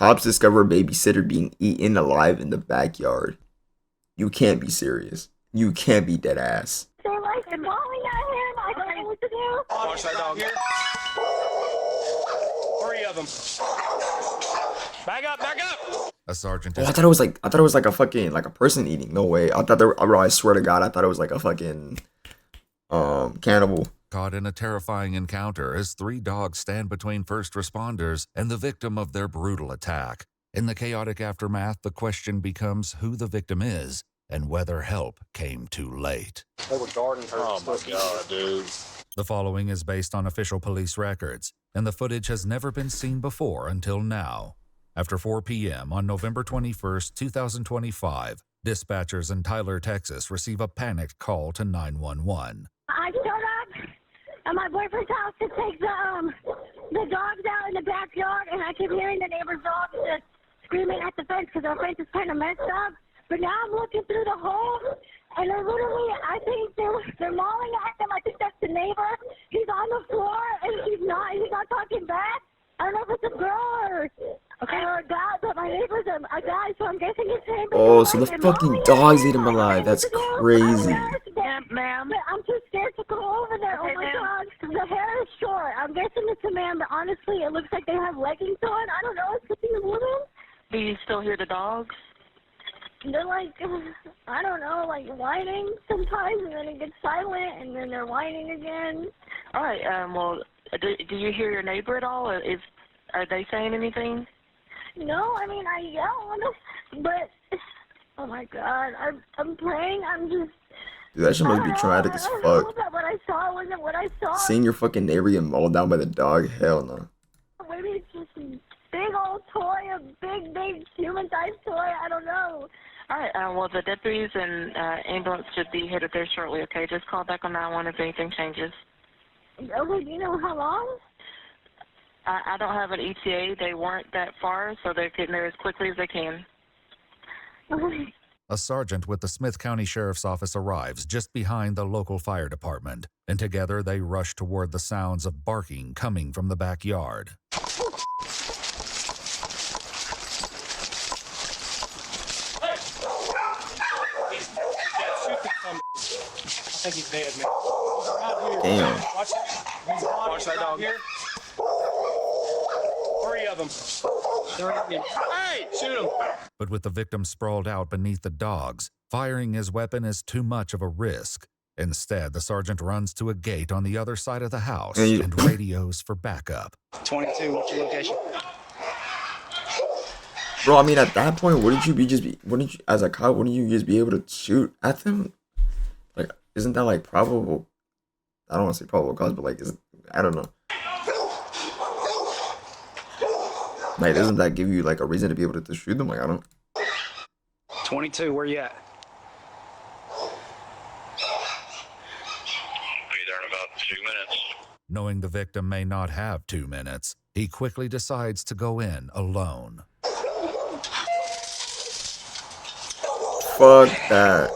Cops discover a babysitter being eaten alive in the backyard. You can't be serious. You can't be dead ass. They're like mauling at him. I don't know what to do. Watch that dog here. 3 of them. Back up, back up. A sergeant. Oh, I thought it was like a fucking like a person eating. No way. I swear to God, I thought it was like a fucking cannibal. Caught in a terrifying encounter as 3 dogs stand between first responders and the victim of their brutal attack. In the chaotic aftermath, the question becomes who the victim is and whether help came too late. They were guarding her. Oh my God, dude. The following is based on official police records, and the footage has never been seen before until now. After 4 p.m. on November 21st, 2025, dispatchers in Tyler, Texas receive a panicked call to 911. I showed up at my boyfriend's house to take the dogs out in the backyard, and I keep hearing the neighbor's dogs just screaming at the fence because our fence is kind of messed up. But now I'm looking through the hole, and they're literally, I think they're mauling at him. I think that's the neighbor. He's on the floor, and he's not talking back. I don't know if it's a girl or a guy, but my neighbor's a guy, so I'm guessing it's him. Oh, so the fucking dogs ate him alive. That's crazy. Yeah, ma'am. I'm too scared to go over there. Oh my God. The hair is short. I'm guessing it's a man, but honestly, it looks like they have leggings on. I don't know. It could be a woman. Do you still hear the dogs? They're like, I don't know, like whining sometimes, and then it gets silent, and then they're whining again. All right. Well, do you hear your neighbor at all? Are they saying anything? No, I mean, I yell on them, but oh my God, I'm praying. I'm just. Dude, that shit must be traumatic as fuck. What I saw wasn't what I saw. Seeing your fucking neighbor get mauled down by the dog, hell no. Maybe it's just a big old toy, a big human-sized toy. I don't know. All right. Well, the deputies and ambulance should be headed there shortly. Okay, just call back on 911 if anything changes. Okay, do you know how long? I don't have an ETA. They weren't that far, so they're getting there as quickly as they can. Okay. A sergeant with the Smith County Sheriff's Office arrives just behind the local fire department, and together they rush toward the sounds of barking coming from the backyard. I think he's dead, man. Damn. Watch that dog here. 3 of them. Hey, shoot him. But with the victim sprawled out beneath the dogs, firing his weapon is too much of a risk. Instead, the sergeant runs to a gate on the other side of the house and radios for backup. 22, what's your location? Bro, I mean, at that point, wouldn't you as a cop, wouldn't you just be able to shoot at them? Like, isn't that like probable? I don't want to say probable cause, but like, I don't know. Like, doesn't that give you like a reason to be able to shoot them? Like, I don't. 22, where you at? Be there in about 2 minutes. Knowing the victim may not have 2 minutes, he quickly decides to go in alone. Fuck that.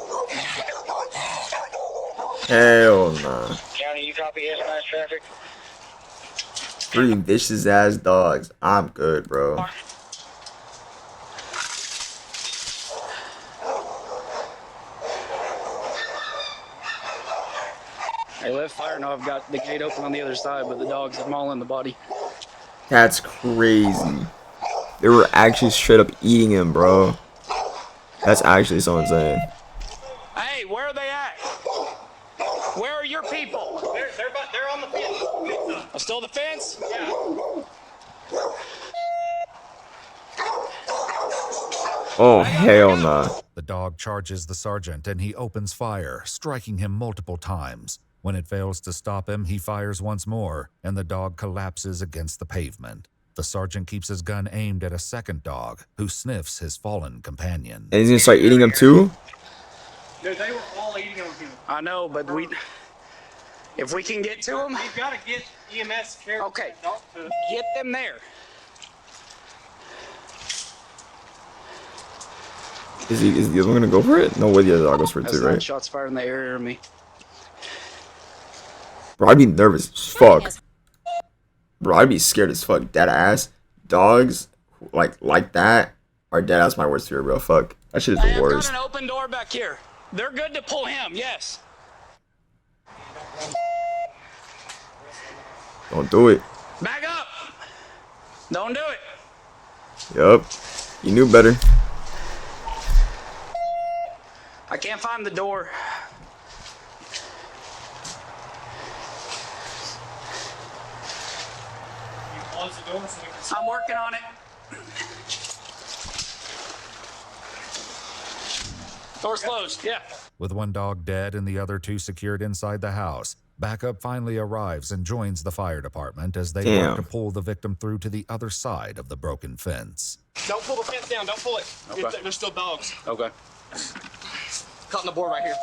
Hell nah. County, you copy S9 traffic? 3 vicious ass dogs. I'm good, bro. Hey, let fire know I've got the gate open on the other side, but the dogs are mauling the body. That's crazy. They were actually straight up eating him, bro. That's actually so insane. Hey, where are they at? Where are your people? They're on the fence. Oh, still the fence? Yeah. Oh, hell nah. The dog charges the sergeant and he opens fire, striking him multiple times. When it fails to stop him, he fires once more, and the dog collapses against the pavement. The sergeant keeps his gun aimed at a second dog, who sniffs his fallen companion. And he's gonna start eating him too? Dude, they were all eating on him. I know, but if we can get to them, we've got to get EMS care. Okay, get them there. Is the other one gonna go for it? No way the other dog goes for it That's too, right? Shots fired in the area of me. Bro, I'd be nervous as fuck. Bro, I'd be scared as fuck. Dead ass. Dogs. like that, our dad, that's my worst fear, bro. Fuck. That shit is I the have worst. got an open door back here. They're good to pull him, yes. Don't do it. Back up. Don't do it. Yup. You knew better. I can't find the door. I'm working on it. Door's closed, yeah. With one dog dead and the other two secured inside the house, backup finally arrives and joins the fire department as they work to pull the victim through to the other side of the broken fence. Don't pull the fence down. Don't pull it. Okay. There's still dogs. Okay. Cutting the board right here.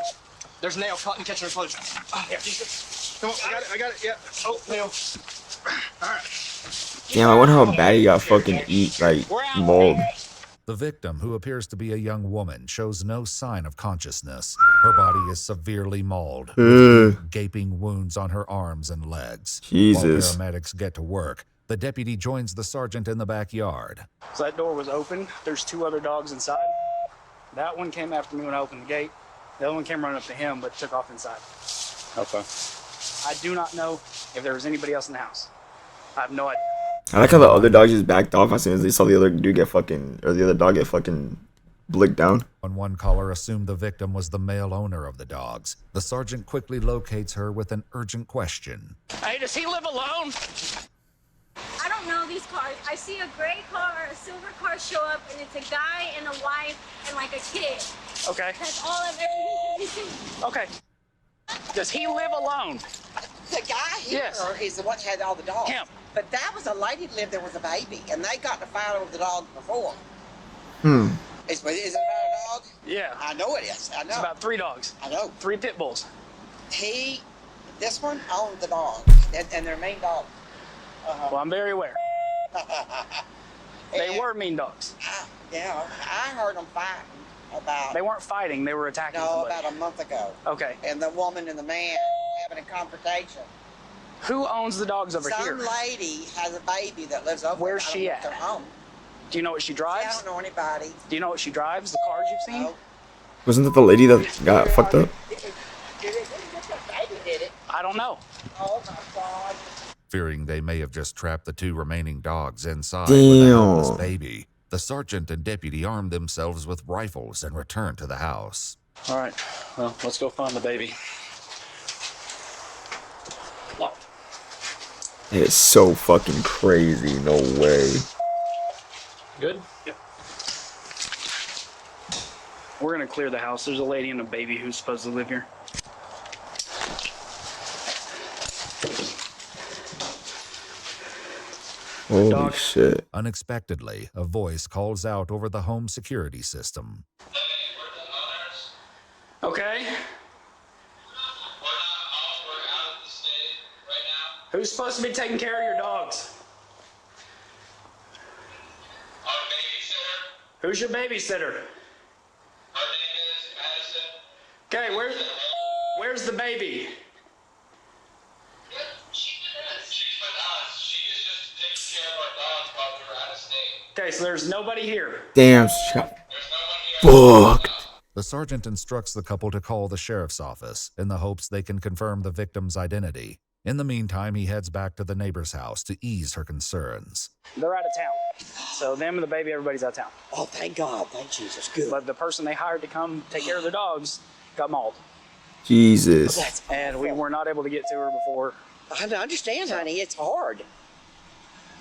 There's nail cutting, catching her close. Yeah. Come on, I got it. Yeah. Oh, nail. All right. Damn, I wonder how bad he got fucking mauled. The victim, who appears to be a young woman, shows no sign of consciousness. Her body is severely mauled, with gaping wounds on her arms and legs. Jesus. While paramedics get to work, the deputy joins the sergeant in the backyard. So that door was open. There's two other dogs inside. That one came after me when I opened the gate. The other one came running up to him, but took off inside. Okay. I do not know if there was anybody else in the house. I have no idea. I like how the other dogs just backed off as soon as they saw the other dude get fucking, or the other dog get fucking blicked down. When one caller assumed the victim was the male owner of the dogs, the sergeant quickly locates her with an urgent question. Hey, does he live alone? I don't know these cars. I see a gray car or a silver car show up, and it's a guy and a wife and like a kid. Okay. That's all I've ever seen. Okay. Does he live alone? The guy here Yes. is the one that had all the dogs. Him. But that was a lady that lived there with a baby, and they got in a fight over the dog before. Is it about a dog? Yeah. I know it is. I know. It's about 3 dogs. I know. 3 pit bulls. This one owned the dog, and their main dog. Well, I'm very aware. They were mean dogs. I heard them fighting about. They weren't fighting. They were attacking No, somebody. about a month ago. Okay. And the woman and the man having a confrontation. Who owns the dogs over here? Some lady has a baby that lives over Where's there. she I don't know at? if they're home. Do you know what she I drives? don't know anybody. Do you know what she drives? The cars you've seen? No. Wasn't that the lady that got fucked up? I don't know. Oh my God. Fearing they may have just trapped the 2 remaining dogs inside with a helpless baby, the sergeant and deputy arm themselves with rifles and return to the house. All right. Well, let's go find the baby. Locked. It's so fucking crazy. No way. Good? Yep. We're going to clear the house. There's a lady and a baby who's supposed to live here. Holy shit. Unexpectedly, a voice calls out over the home security system. Okay. Who's supposed to be taking care of your dogs? Our babysitter. Who's your babysitter? Her name is Madison. Okay, where's the baby? She's with us. She is just taking care of our dogs while we were out of state. Okay, so there's nobody here. Damn, she got There's no one here. fucked. The sergeant instructs the couple to call the sheriff's office in the hopes they can confirm the victim's identity. In the meantime, he heads back to the neighbor's house to ease her concerns. They're out of town. So them and the baby, everybody's out of town. Oh, thank God. Thank Jesus. Good. But the person they hired to come take care of their dogs got mauled. Jesus. That's And we were not able to get to her before. I understand, honey. It's hard.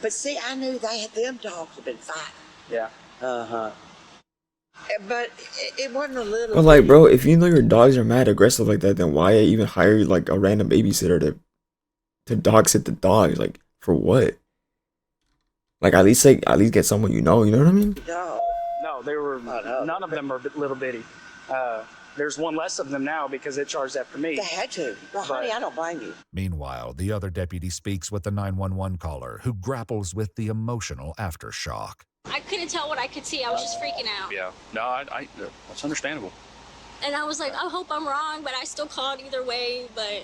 But see, I knew them dogs had been fighting. Yeah. But it wasn't a little. But like, bro, if you know your dogs are mad aggressive like that, then why even hire like a random babysitter to dog sit the dogs? Like, for what? Like, at least get someone you know what I mean? No. No, they were. None of them are little bitty. There's one less of them now because it charged after me. They had to. Well, honey, I don't blame you. Meanwhile, the other deputy speaks with the 911 caller, who grapples with the emotional aftershock. I couldn't tell what I could see. I was just freaking out. Yeah. No, that's understandable. And I was like, I hope I'm wrong, but I still called either way. But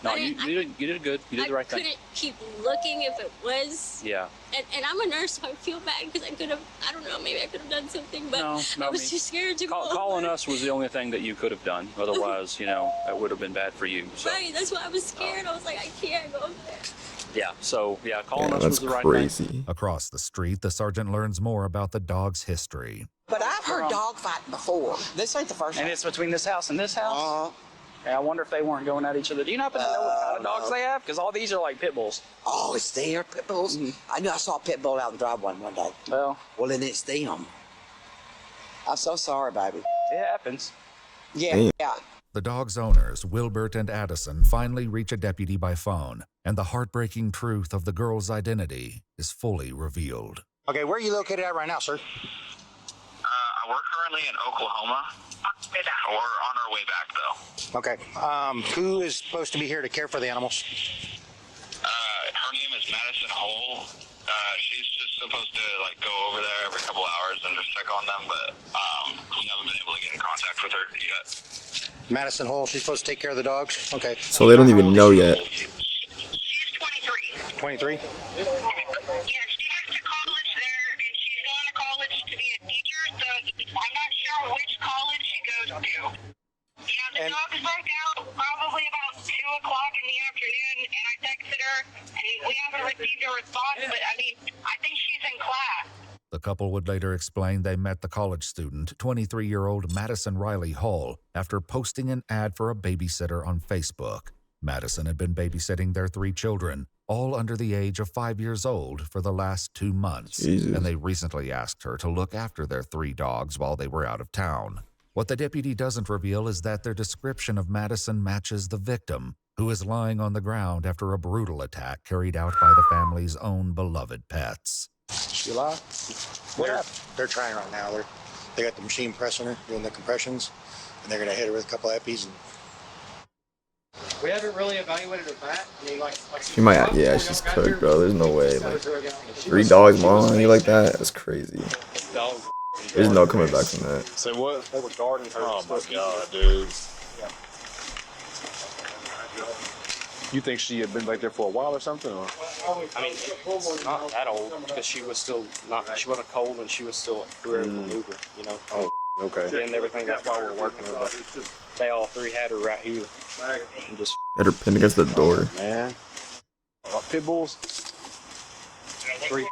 No, you did good. You did the right I thing. couldn't keep looking if it was. Yeah. And I'm a nurse, so I feel bad because I could have, I don't know, maybe I could have done something, but I was too scared to go. Calling us was the only thing that you could have done. Otherwise, you know, that would have been bad for you. So. Right, that's why I was scared. I was like, I can't go there. Yeah, so, yeah, calling us that's was the right crazy. thing. Across the street, the sergeant learns more about the dog's history. But I've heard dog fighting before. This ain't the first And time. it's between this house and this house? Yeah, I wonder if they weren't going at each other. Do you happen to know what kind of dogs they have? Because all these are like pit bulls. Oh, it's their pit bulls? I knew I saw a pit bull out in the drive one day. Well, then it's them. I'm so sorry, baby. it happens. Yeah. The dog's owners, Wilbert and Addison, finally reach a deputy by phone, and the heartbreaking truth of the girl's identity is fully revealed. Okay, where are you located at right now, sir? We're currently in Oklahoma. We're on our way back, though. Okay. Who is supposed to be here to care for the animals? Her name is Madison Hole. She's just supposed to go over there every couple hours and just check on them, but we haven't been able to get in contact with her yet. Madison Hole. She's supposed to take care of the dogs. Okay. So they don't even know yet. She's 23. 23. Yeah, she goes to college there, and she's going to college to be a teacher, so I'm not sure which college she goes to. Yeah, the dogs broke out probably about 2 o'clock in the afternoon, and I texted her, and we haven't received a response, but I think she's in class. The couple would later explain they met the college student, 23-year-old Madison Riley Hall, after posting an ad for a babysitter on Facebook. Madison had been babysitting their 3 children, all under the age of 5 years old, for the last 2 months, and they recently asked her to look after their 3 dogs while they were out of town. What the deputy doesn't reveal is that their description of Madison matches the victim, who is lying on the ground after a brutal attack carried out by the family's own beloved pets. She alive? They're trying right now. They got the machine pressing her, doing the compressions, and they're gonna hit her with a couple eppies. We haven't really evaluated her back. She might, yeah, she's cooked, bro. There's no way. Like, 3 dogs mauling on you like that? That's crazy. There's no coming back from that. Say what? They were guarding her. Oh my god, dude. You think she had been back there for a while or something? Or? I mean, it's not that old because she was still not. She wasn't cold and she was still very maneuver. You know. Oh, okay. And everything. That's why we're working her. But they all 3 had her right here. And just Had her pinned against the door. Man. Pit bulls. 3.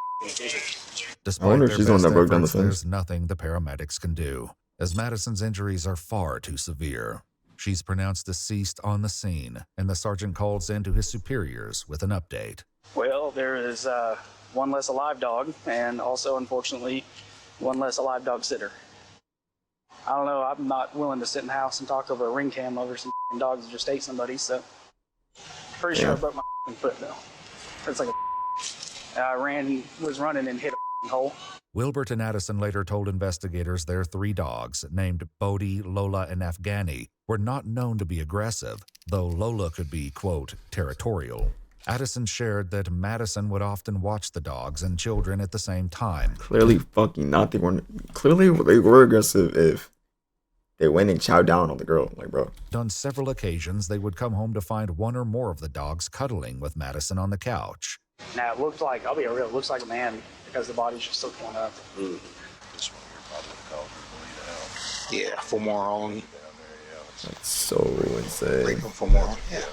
Despite I wonder if their she's the one best that broke down the efforts, fence. there's nothing the paramedics can do, as Madison's injuries are far too severe. She's pronounced deceased on the scene, and the sergeant calls in to his superiors with an update. Well, there is 1 less alive dog, and also, unfortunately, 1 less alive dog sitter. I don't know. I'm not willing to sit in the house and talk over a ring cam over some dogs that just ate somebody, so pretty sure I broke my foot, though. It's like was running and hit a hole. Wilbert and Addison later told investigators their 3 dogs, named Bodie, Lola, and Afghani, were not known to be aggressive, though Lola could be, quote, territorial. Addison shared that Madison would often watch the dogs and children at the same time. Clearly fucking not. Clearly they were aggressive if they went and chowed down on the girl. Like, bro. On several occasions, they would come home to find 1 or more of the dogs cuddling with Madison on the couch. Now, it looked like, I'll be real, it looks like a man because the body's just still torn up. This one here probably called Yeah, for more on. That's so insane. For more. Yeah.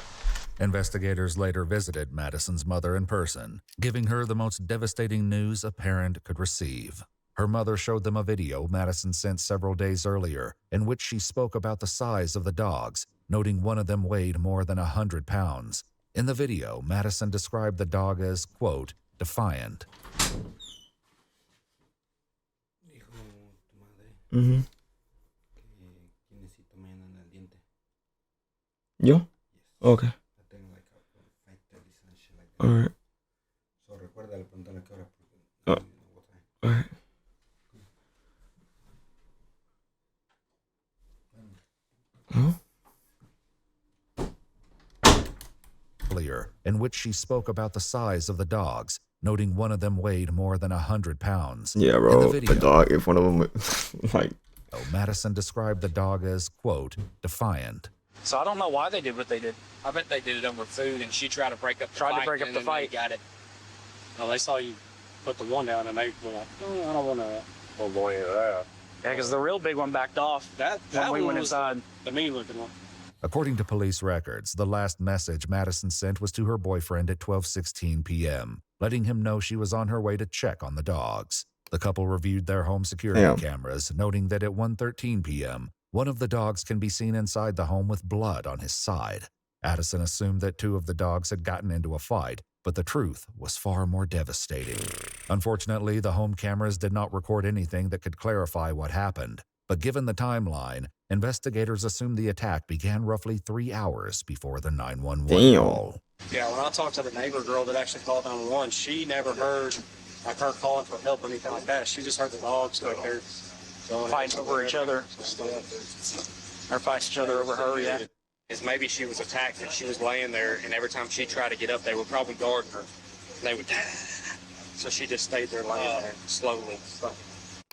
Investigators later visited Madison's mother in person, giving her the most devastating news a parent could receive. Her mother showed them a video Madison sent several days earlier, in which she spoke about the size of the dogs, noting one of them weighed more than 100 pounds. In the video, Madison described the dog as, quote, defiant. Mm-hmm. Yo? Okay. Alright. Alright. Huh? Earlier, in which she spoke about the size of the dogs, noting one of them weighed more than 100 pounds. Yeah, In bro. the video, The dog, if one of them, like, Madison described the dog as, quote, defiant. So I don't know why they did what they did. I bet they did it over food, and she tried to break up the fight. Tried to break up and the then fight. They got it. No, they saw you put the one down, and they were like, "Oh, I don't want to." Oh boy, that. Yeah, because the real big one backed off. That when we one went was inside. the mean-looking one. According to police records, the last message Madison sent was to her boyfriend at 12:16 p.m., letting him know she was on her way to check on the dogs. The couple reviewed their home security cameras, noting that at 1:13 p.m., one of the dogs can be seen inside the home with blood on his side. Addison assumed that 2 of the dogs had gotten into a fight, but the truth was far more devastating. Unfortunately, the home cameras did not record anything that could clarify what happened. But given the timeline, investigators assumed the attack began roughly 3 hours before the 911 call. Yeah, when I talked to the neighbor girl that actually called 911, she never heard like her calling for help or anything like that. She just heard the dogs like they're Fighting over each other. Or fighting each other over her, yeah. Is maybe she was attacked and she was laying there, and every time she tried to get up, they would probably guard her. They would, so she just stayed there laying there slowly.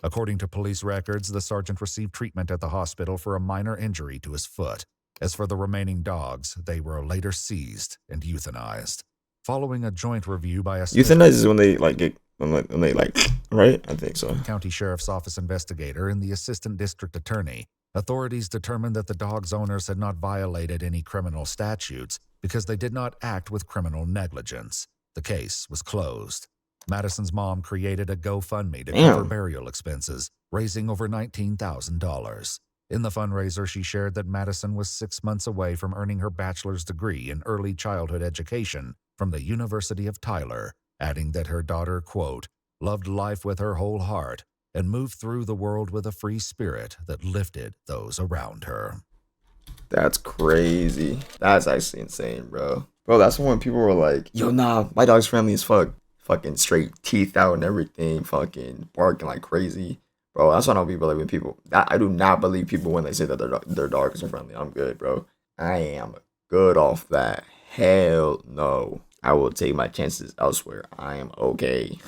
According to police records, the sergeant received treatment at the hospital for a minor injury to his foot. As for the remaining dogs, they were later seized and euthanized. Following a joint review by a Euthanize is when they like get when they like, right? I think so. County Sheriff's Office investigator and the assistant district attorney, authorities determined that the dogs' owners had not violated any criminal statutes because they did not act with criminal negligence. The case was closed. Madison's mom created a GoFundMe to cover burial expenses, raising over $19,000. In the fundraiser, she shared that Madison was 6 months away from earning her bachelor's degree in early childhood education from the University of Tyler, adding that her daughter, quote, loved life with her whole heart and moved through the world with a free spirit that lifted those around her. That's crazy. That's actually insane, bro. Bro, that's when people were like, yo, nah, my dog's friendly as fuck. Fucking straight teeth out and everything. Fucking barking like crazy. Bro, that's why I don't be believing people. I do not believe people when they say that their dogs are friendly. I'm good, bro. I am good off that. Hell no. I will take my chances elsewhere. I am okay.